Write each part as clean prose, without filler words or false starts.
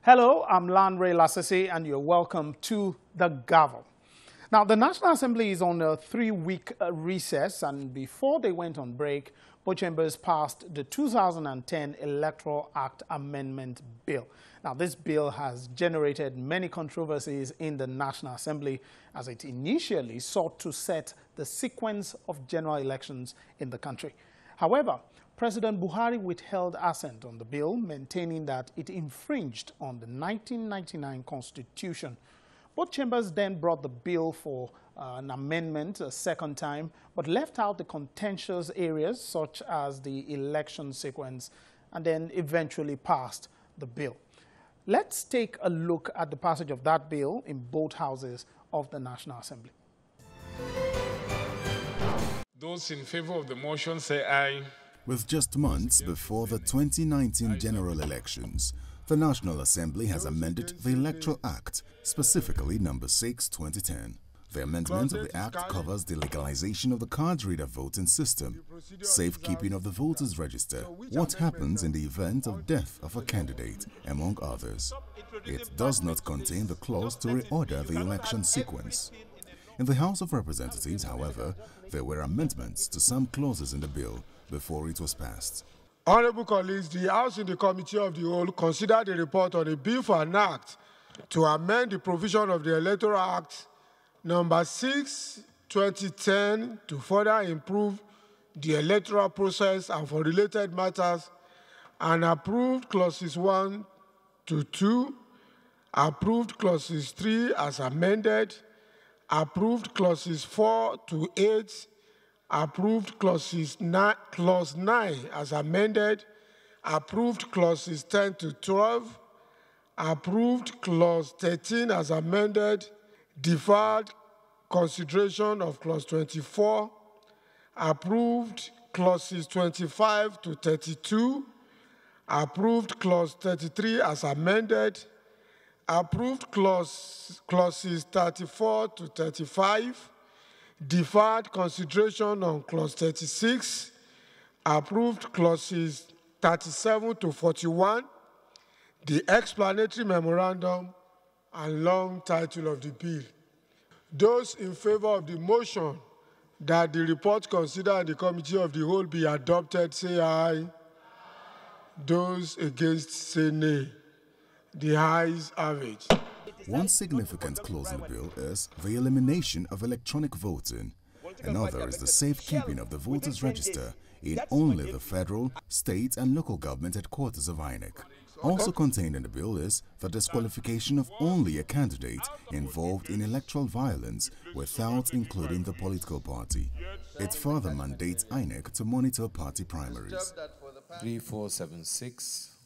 Hello, I'm Lanre Lasese, and you're welcome to the Gavel. Now, the National Assembly is on a 3-week recess, and before they went on break, both chambers passed the 2010 Electoral Act Amendment Bill. Now, this bill has generated many controversies in the National Assembly as it initially sought to set the sequence of general elections in the country. However, President Buhari withheld assent on the bill, maintaining that it infringed on the 1999 Constitution. Both chambers then brought the bill for an amendment a second time, but left out the contentious areas such as the election sequence, and then eventually passed the bill. Let's take a look at the passage of that bill in both houses of the National Assembly. Those in favor of the motion say aye. With just months before the 2019 general elections, the National Assembly has amended the Electoral Act, specifically number 6, 2010. The amendment of the Act covers the legalization of the card reader voting system, safekeeping of the voters' register, what happens in the event of death of a candidate, among others. It does not contain the clause to reorder the election sequence. In the House of Representatives, however, there were amendments to some clauses in the bill before it was passed. Honorable colleagues, the House in the Committee of the Whole considered the report on a bill for an act to amend the provision of the Electoral Act number 6, 2010 to further improve the electoral process and for related matters, and approved clauses 1 to 2, approved clauses 3 as amended, approved clauses 4 to 8, approved clause 9 as amended, approved clauses 10 to 12, approved clause 13 as amended, deferred consideration of clause 24, approved clauses 25 to 32, approved clause 33 as amended, approved clauses 34 to 35, deferred consideration on clause 36, approved clauses 37 to 41, the explanatory memorandum, and long title of the bill. Those in favor of the motion that the report considered in the Committee of the Whole be adopted, say aye. Those against, say nay. The ayes have it. One significant clause in the bill is the elimination of electronic voting. Another is the safekeeping of the voters' register in only the federal, state, and local government headquarters of INEC. Also contained in the bill is the disqualification of only a candidate involved in electoral violence without including the political party. It further mandates INEC to monitor party primaries. 3476.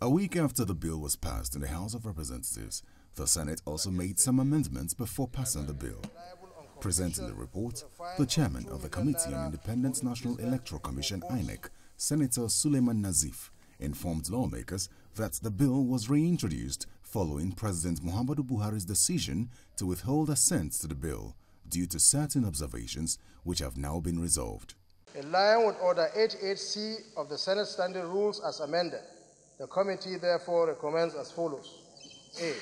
A week after the bill was passed in the House of Representatives, the Senate also made some amendments before passing the bill. Presenting the report, the chairman of the Committee on Independent National Electoral Commission (INEC), Senator Suleiman Nazif, informed lawmakers that the bill was reintroduced following President Muhammadu Buhari's decision to withhold assent to the bill due to certain observations which have now been resolved. In line with Order 88C of the Senate Standing Rules as amended, the committee therefore recommends as follows. A.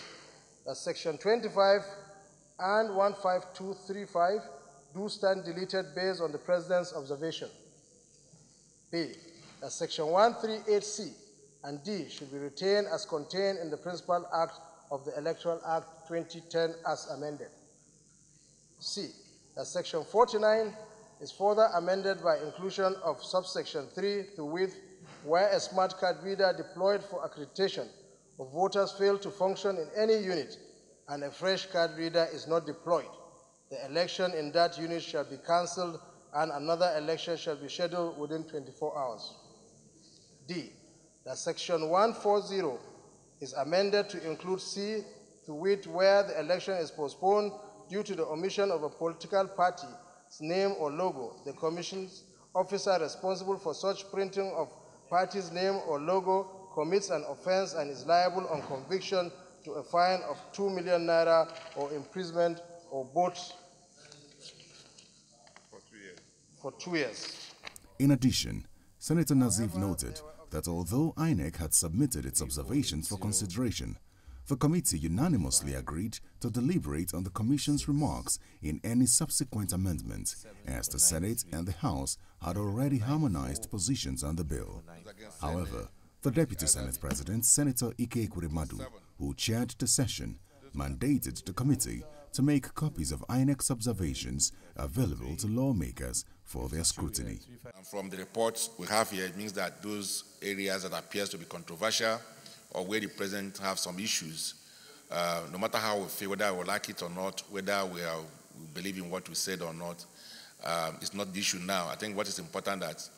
That Section 25 and 15235 do stand deleted based on the President's observation. B. That Section 138C and D should be retained as contained in the Principal Act of the Electoral Act 2010 as amended. C. That Section 49 is further amended by inclusion of subsection 3 to wit, where a smart card reader deployed for accreditation of voters failed to function in any unit and a fresh card reader is not deployed, the election in that unit shall be cancelled and another election shall be scheduled within 24 hours. D. That Section 140 is amended to include C to wit, where the election is postponed due to the omission of a political party's name or logo. The Commission's officer responsible for such printing of party's name or logo commits an offense and is liable on conviction to a fine of 2 million naira or imprisonment or both for 2 years. In addition, Senator Nazif noted that although INEC had submitted its observations for consideration, the committee unanimously agreed to deliberate on the Commission's remarks in any subsequent amendment, as the Senate and the House had already harmonized positions on the bill. However, the Deputy Senate President, Senator Ike Ekweremadu, who chaired the session, mandated the committee to make copies of INEC's observations available to lawmakers for their scrutiny. And from the reports we have here, it means that those areas that appears to be controversial or where the president have some issues, no matter how we feel, whether we like it or not, whether we believe in what we said or not, it's not the issue now. I think what is important that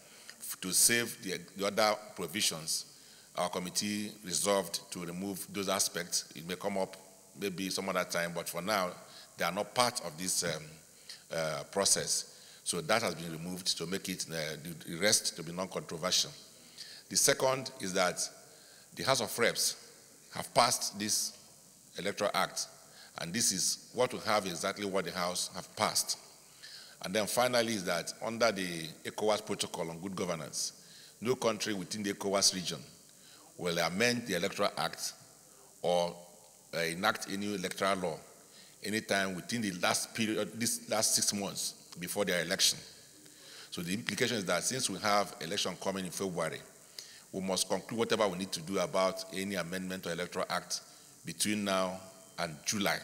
to save the other provisions, our committee resolved to remove those aspects. It may come up maybe some other time, but for now, they are not part of this process. So that has been removed to make it the rest to be non-controversial. The second is that the House of Reps have passed this Electoral Act, and this is what we have exactly what the House have passed. And then finally is that under the ECOWAS Protocol on Good Governance, no country within the ECOWAS region will amend the Electoral Act or enact a new electoral law anytime within the last period, this last 6 months before their election. So the implication is that since we have election coming in February, we must conclude whatever we need to do about any amendment to Electoral Act between now and July.